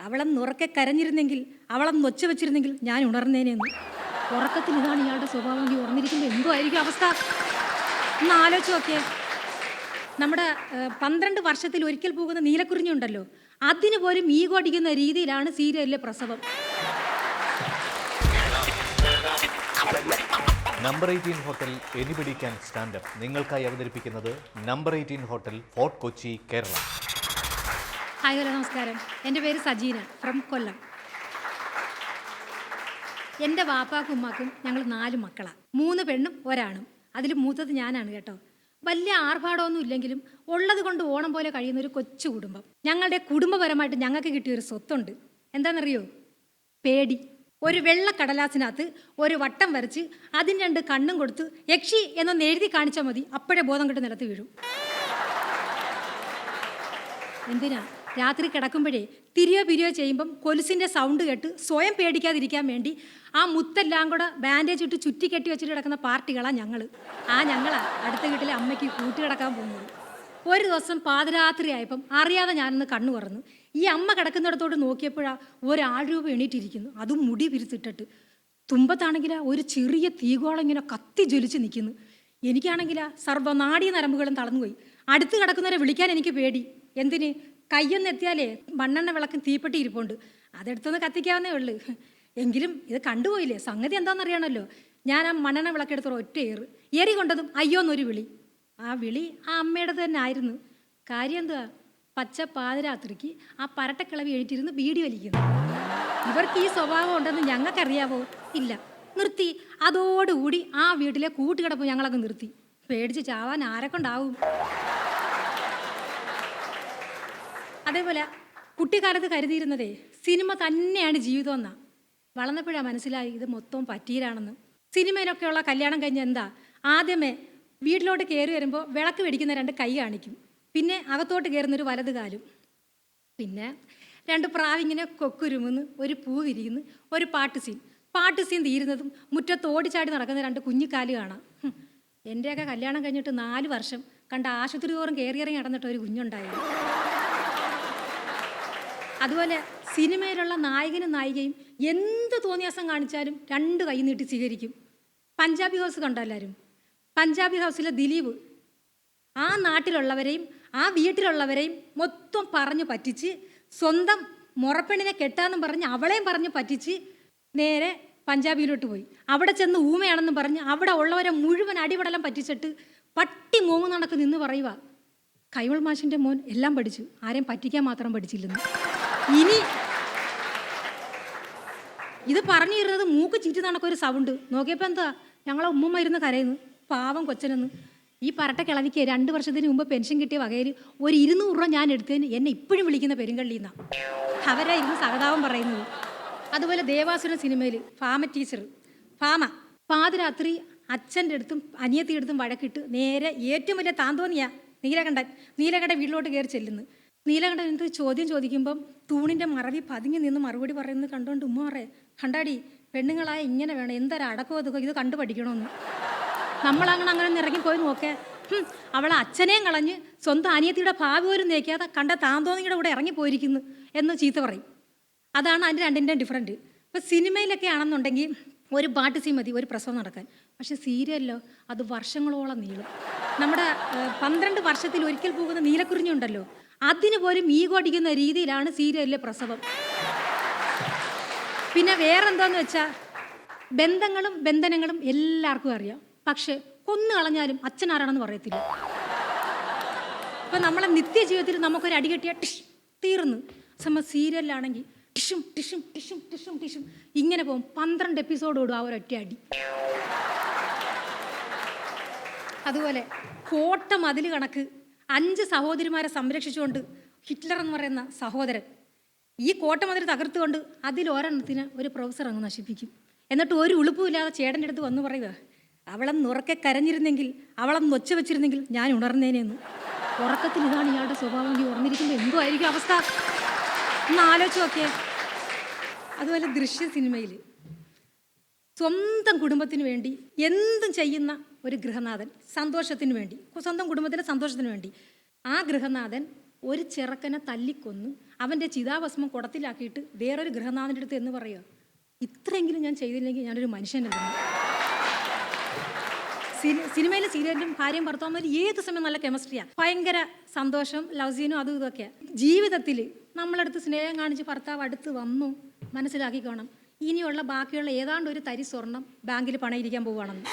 അവളെന്ന് ഉറക്കെ കരഞ്ഞിരുന്നെങ്കിൽ, അവളെന്ന് ഒച്ച വെച്ചിരുന്നെങ്കിൽ ഞാൻ ഉണർന്നേനെന്ന്. ഉറക്കത്തിൽ ഇതാണ് ഇയാളുടെ സ്വഭാവം. ഈ ഉണർന്നിരിക്കുമ്പോൾ എന്തോ ആയിരിക്കും അവസ്ഥ ഒന്ന് ആലോചിച്ച് നോക്കിയേ. നമ്മുടെ 12 വർഷത്തിൽ ഒരിക്കൽ പോകുന്ന നീലക്കുറിഞ്ഞുണ്ടല്ലോ, അതിന് പോലും ഈഗോ അടിക്കുന്ന രീതിയിലാണ് സീരിയലിലെ പ്രസവം. Number 18 hotel anybody can stand up നിങ്ങൾക്കായി അവതരിപ്പിക്കുന്നത് number 18 hotel fort Kochi, Kerala. Hi, hello, നമസ്കാരം. എൻ്റെ പേര് സജീന, ഫ്രം കൊല്ലം. എൻ്റെ വാപ്പാക്കും ഉമ്മാക്കും ഞങ്ങൾ 4 മക്കളാണ്, 3 പെണ്ണും ഒരാണും. അതിൽ മൂത്തത് ഞാനാണ് കേട്ടോ. വലിയ ആർഭാടമൊന്നും ഇല്ലെങ്കിലും ഉള്ളത് കൊണ്ട് ഓണം പോലെ കഴിയുന്ന ഒരു കൊച്ചു കുടുംബം. ഞങ്ങളുടെ കുടുംബപരമായിട്ട് ഞങ്ങൾക്ക് കിട്ടിയൊരു സ്വത്തുണ്ട്. എന്താണെന്നറിയോ? പേടി. ഒരു വെള്ള കടലാസിനകത്ത് ഒരു വട്ടം വരച്ച് അതിന് 2 കണ്ണും കൊടുത്ത് യക്ഷി എന്നൊന്ന് എഴുതി കാണിച്ചാൽ മതി, അപ്പോഴേ ബോധം കെട്ട് നിലത്ത് വീഴും. എന്തിനാ? രാത്രി കിടക്കുമ്പോഴേ തിരിയോ പിരിയോ ചെയ്യുമ്പം കൊലുസിൻ്റെ സൗണ്ട് കേട്ട് സ്വയം പേടിക്കാതിരിക്കാൻ വേണ്ടി ആ മുത്തെല്ലാം കൂടെ ബാൻഡേജ് ഇട്ട് ചുറ്റി കെട്ടി വെച്ചിട്ട് കിടക്കുന്ന പാർട്ടികളാണ് ഞങ്ങൾ. ഞങ്ങളാ അടുത്ത വീട്ടിലെ അമ്മയ്ക്ക് കൂട്ടുകിടക്കാൻ പോകുന്നത്. ഒരു ദിവസം പാതിരാത്രി ആയപ്പം അറിയാതെ ഞാനൊന്ന് കണ്ണു തുറന്നു. ഈ അമ്മ കിടക്കുന്നിടത്തോട്ട് നോക്കിയപ്പോഴാണ് ഒരാൾരൂപം എണീറ്റിരിക്കുന്നു, അതും മുടി പിരിച്ചിട്ടിട്ട്. തുമ്പത്താണെങ്കിലാ ഒരു ചെറിയ തീകോളം ഇങ്ങനെ കത്തി ജ്വലിച്ച് നിൽക്കുന്നു. എനിക്കാണെങ്കിലാ സർവ്വനാടീ നരമ്പുകളും തളർന്നുപോയി. അടുത്ത് കിടക്കുന്നവരെ വിളിക്കാൻ എനിക്ക് പേടി. എന്തിന്? കയ്യൊന്ന് എത്തിയാലേ മണ്ണെണ്ണ വിളക്കും തീപ്പെട്ടി ഇരിപ്പുണ്ട്, അതെടുത്തൊന്ന് കത്തിക്കാവുന്നേ ഉള്ളൂ. എങ്കിലും ഇത് കണ്ടുപോയില്ലേ, സംഗതി എന്താണെന്നറിയണമല്ലോ. ഞാൻ ആ മണ്ണെണ്ണ വിളക്കെടുത്തോളം ഒറ്റ ഏറി കൊണ്ടതും അയ്യോന്നൊരു വിളി. ആ വിളി ആ അമ്മയുടെ തന്നെ ആയിരുന്നു. കാര്യം എന്തുവാ? പച്ച പാതിരാത്രിക്ക് ആ പരട്ടക്കിളവി എഴുതിയിരുന്ന് ബീഡി വലിക്കുന്നു. ഇവർക്ക് ഈ സ്വഭാവം ഉണ്ടെന്ന് ഞങ്ങൾക്കറിയാവോ? ഇല്ല, നിർത്തി. അതോടുകൂടി ആ വീട്ടിലെ കൂട്ടുകിടപ്പ് ഞങ്ങളൊക്കെ നിർത്തി. പേടിച്ച് ചാവാൻ ആരെക്കൊണ്ടാവും? അതേപോലെ കുട്ടിക്കാലത്ത് കരുതിയിരുന്നതേ സിനിമ തന്നെയാണ് ജീവിതം എന്നാണ്. വളർന്നപ്പോഴാണ് മനസ്സിലായി ഇത് മൊത്തം പറ്റീരാണെന്ന്. സിനിമയിലൊക്കെയുള്ള കല്യാണം കഴിഞ്ഞ് എന്താ, ആദ്യമേ വീട്ടിലോട്ട് കയറി വരുമ്പോൾ വിളക്ക് വെടിക്കുന്ന 2 കൈ കാണിക്കും, പിന്നെ അകത്തോട്ട് കയറുന്നൊരു വലത് കാലും, പിന്നെ 2 പ്രാവിങ്ങനെ കൊക്കുരുമുന്ന് ഒരു പൂ വിരിയുന്നു, ഒരു പാട്ട് സീൻ തീരുന്നതും മുറ്റത്ത് ഓടിച്ചാടി നടക്കുന്ന 2 കുഞ്ഞിക്കാല് കാണാം. എൻ്റെയൊക്കെ കല്യാണം കഴിഞ്ഞിട്ട് 4 വർഷം കണ്ട ആശുപത്രി തോറും കയറിയിറങ്ങി നടന്നിട്ട് ഒരു കുഞ്ഞുണ്ടായിരുന്നു. അതുപോലെ സിനിമയിലുള്ള നായകനും നായികയും എന്ത് തോന്നിയാസം കാണിച്ചാലും 2 കൈ നീട്ടി സ്വീകരിക്കും. പഞ്ചാബി ഹൗസ് കണ്ടോ എല്ലാവരും? പഞ്ചാബി ഹൗസിലെ ദിലീപ് ആ നാട്ടിലുള്ളവരെയും ആ വീട്ടിലുള്ളവരെയും മൊത്തം പറഞ്ഞു പറ്റിച്ച് സ്വന്തം മുറപ്പെണ്ണിനെ കെട്ടാന്നും പറഞ്ഞ് അവളെയും പറഞ്ഞ് പറ്റിച്ച് നേരെ പഞ്ചാബിയിലോട്ട് പോയി. അവിടെ ചെന്ന് ഊമയാണെന്നും പറഞ്ഞ് അവിടെ ഉള്ളവരെ മുഴുവൻ അടിപടലം പറ്റിച്ചിട്ട് പട്ടി മൂന്ന് നടക്ക് നിന്ന് പറയുക, കൈവൾ മാഷിൻ്റെ മോൻ എല്ലാം പഠിച്ചു, ആരെയും പറ്റിക്കാൻ മാത്രം പഠിച്ചില്ലെന്ന്. ഇനി ഇത് പറഞ്ഞു തരുന്നത് മൂക്ക് ചീറ്റി നടക്കൊരു സൗണ്ട്. നോക്കിയപ്പോൾ എന്താ, ഞങ്ങളെ ഉമ്മമ്മ ഇരുന്ന് കരയുന്നു, പാവം കൊച്ചനെന്ന്. ഈ പറട്ട കിളവിക്ക് 2 വർഷത്തിന് മുമ്പ് പെൻഷൻ കിട്ടിയ വകയിൽ ഒരു 200 രൂപ ഞാൻ എടുത്തതിന് എന്നെ ഇപ്പോഴും വിളിക്കുന്ന പെരുങ്കള്ളിന്നാണ്. അവരാ ഇരുന്ന് സഹതാപം പറയുന്നത്. അതുപോലെ ദേവാസുരൻ സിനിമയിൽ ഫാമ പാതിരാത്രി അച്ഛൻ്റെ അടുത്തും അനിയത്തിയുടെ അടുത്തും വഴക്കിട്ട് നേരെ ഏറ്റവും വലിയ താന്തോന്നിയാ നീലകണ്ഠൻ വീട്ടിലോട്ട് കയറി ചെല്ലുന്നു. നീലകണ്ഠൻ എന്ത് ചോദ്യം ചോദിക്കുമ്പം തൂണിൻ്റെ മറവി പതുങ്ങി നിന്ന് മറുപടി പറയുന്നത് കണ്ടുകൊണ്ട് ഉമ്മ പറയേ, കണ്ടാടി പെണ്ണുങ്ങളായ ഇങ്ങനെ വേണം, എന്തൊരു അടക്കോ അതൊക്കെ ഇത് കണ്ടു പഠിക്കണമെന്ന്. നമ്മളങ്ങനെ ഇറങ്ങിപ്പോയി നോക്കേ, അവളെ അച്ഛനെയും കളഞ്ഞ് സ്വന്തം അനിയത്തിയുടെ ഭാവി പോലും തേക്കാതെ കണ്ട താന്തോന്നിയുടെ കൂടെ ഇറങ്ങിപ്പോയിരിക്കുന്നു എന്ന് ചീത്ത പറയും. അതാണ് അതിൻ്റെ രണ്ടിൻ്റെയും ഡിഫറൻറ്റ്. ഇപ്പോൾ സിനിമയിലൊക്കെ ആണെന്നുണ്ടെങ്കിൽ ഒരു പാട്ട് സീൻ മതി ഒരു പ്രസവം നടക്കാൻ, പക്ഷെ സീരിയലിലോ അത് വർഷങ്ങളോളം നീളും. നമ്മുടെ 12 വർഷത്തിൽ ഒരിക്കൽ പോകുന്ന നീലക്കുറിഞ്ഞുണ്ടല്ലോ, അതിന് പോലും ഈഗോ അടിക്കുന്ന രീതിയിലാണ് സീരിയലിലെ പ്രസവം. പിന്നെ വേറെന്താന്ന് വെച്ചാൽ ബന്ധനങ്ങളും എല്ലാവർക്കും അറിയാം, പക്ഷെ കൊന്നു കളഞ്ഞാലും അച്ഛനാരാണെന്ന് പറയത്തില്ല. ഇപ്പം നമ്മളെ നിത്യജീവിതത്തിൽ നമുക്കൊരു അടി കെട്ടിയാൽ ടിഷ് തീർന്നു. സീരിയലിലാണെങ്കിൽ ടിഷും ടിഷും ടിഷും ടിഷും ടിഷും ഇങ്ങനെ പോകും. 12 എപ്പിസോഡോടും ആ ഒരൊറ്റ അടി. അതുപോലെ കോട്ട മതിൽ കണക്ക് 5 സഹോദരിമാരെ സംരക്ഷിച്ചുകൊണ്ട് ഹിറ്റ്ലർ എന്ന് പറയുന്ന സഹോദരൻ ഈ കോട്ടമതിൽ തകർത്തുകൊണ്ട് അതിലൊരെണ്ണത്തിന് ഒരു പ്രൊഫസർ അങ്ങ് നശിപ്പിക്കും. എന്നിട്ട് ഒരു ഉളുപ്പുമില്ലാതെ ചേട്ടൻ്റെ അടുത്ത് വന്ന് പറയുക, അവളെന്ന് ഉറക്കെ കരഞ്ഞിരുന്നെങ്കിൽ, അവളെന്ന് ഒച്ച വെച്ചിരുന്നെങ്കിൽ ഞാൻ ഉണർന്നേനെന്ന്. ഉറക്കത്തിൽ ഇതാണ് ഇയാളുടെ സ്വഭാവം. ഈ ഉറന്നിരിക്കുമ്പോൾ എന്തോ ആയിരിക്കും അവസ്ഥ ഒന്ന് ആലോചിച്ച് നോക്കിയേ. അതുപോലെ ദൃശ്യ സിനിമയിൽ സ്വന്തം കുടുംബത്തിന് വേണ്ടി എന്തും ചെയ്യുന്ന ഒരു ഗൃഹനാഥൻ, സന്തോഷത്തിന് വേണ്ടി, സ്വന്തം കുടുംബത്തിൻ്റെ സന്തോഷത്തിന് വേണ്ടി. ആ ഗൃഹനാഥൻ ഒരു ചെറുക്കനെ തല്ലിക്കൊന്ന് അവൻ്റെ ചിതാഭസ്മം കുടത്തിലാക്കിയിട്ട് വേറൊരു ഗൃഹനാഥൻ്റെ അടുത്ത് എന്ന് പറയുക, ഇത്രയെങ്കിലും ഞാൻ ചെയ്തില്ലെങ്കിൽ ഞാനൊരു മനുഷ്യനല്ല. സിനിമയിലും സീരിയലിലും ഭാര്യയും ഭർത്താവും ഏത് സമയം നല്ല കെമിസ്ട്രിയാണ്, ഭയങ്കര സന്തോഷം, ലവ് സീനും അതും ഇതൊക്കെയാണ്. ജീവിതത്തിൽ നമ്മളടുത്ത് സ്നേഹം കാണിച്ച് ഭർത്താവ് അടുത്ത് വന്നു മനസ്സിലാക്കിക്കോണം, ഇനിയുള്ള ബാക്കിയുള്ള ഏതാണ്ട് ഒരു തരി സ്വർണം ബാങ്കിൽ പണയിരിക്കാൻ പോവുകയാണെന്ന്.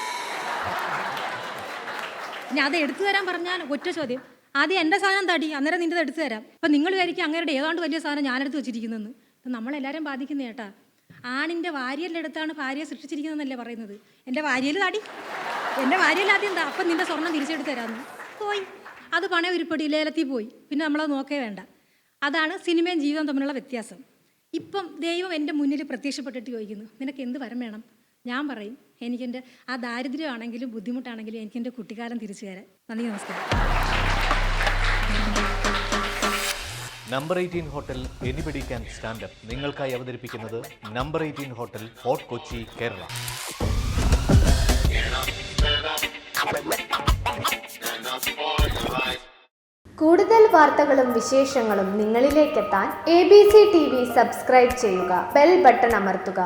ഇനി അത് എടുത്തു തരാൻ പറഞ്ഞാൽ ഒറ്റ ചോദ്യം, ആദ്യം എൻ്റെ സാധനം തടി, അന്നേരം നിൻ്റെ എടുത്തു തരാം. അപ്പം നിങ്ങൾ വിചാരിക്കും അങ്ങേരുടെ ഏതാണ്ട് വലിയ സാധനം ഞാനെടുത്ത് വെച്ചിരിക്കുന്നതെന്ന്. അപ്പം നമ്മളെല്ലാവരും ബാധിക്കുന്ന ചേട്ടാ. ആണിൻ്റെ വാരിയലിൻ്റെ അടുത്താണ് ഭാര്യയെ സൃഷ്ടിച്ചിരിക്കുന്നതെന്നല്ലേ പറയുന്നത്. എൻ്റെ വാരിയൽ തടി, എൻ്റെ വാരിയൽ ആദ്യം എന്താ, അപ്പം നിൻ്റെ സ്വർണ്ണം തിരിച്ചെടുത്ത് തരാമെന്ന്. പോയി അത് പണയം ഉരുപ്പടി ലേലത്തിൽ പോയി, പിന്നെ നമ്മളത് നോക്കേ വേണ്ട. അതാണ് സിനിമയും ജീവിതവും തമ്മിലുള്ള വ്യത്യാസം. ഇപ്പം ദൈവം എൻ്റെ മുന്നിൽ പ്രത്യക്ഷപ്പെട്ടിട്ട് ചോദിക്കുന്നു, നിനക്ക് എന്ത് വരം വേണം? ഞാൻ പറയും, എനിക്കെൻ്റെ ആ ദാരിദ്ര്യമാണെങ്കിലും ബുദ്ധിമുട്ടാണെങ്കിലും എനിക്കെൻ്റെ കുട്ടിക്കാലം തിരിച്ചു തരാൻ. നന്ദി, നമസ്കാരം. Number 18 hotel anybody can stand up നിങ്ങൾക്കായി അവതരിപ്പിക്കുന്നത് number 18 hotel fort Kochi, Kerala. കൂടുതൽ വാർത്തകളും വിശേഷങ്ങളും നിങ്ങളിലേക്കെത്താൻ ABC TV സബ്സ്ക്രൈബ് ചെയ്യുക, ബെൽ ബട്ടൺ അമർത്തുക.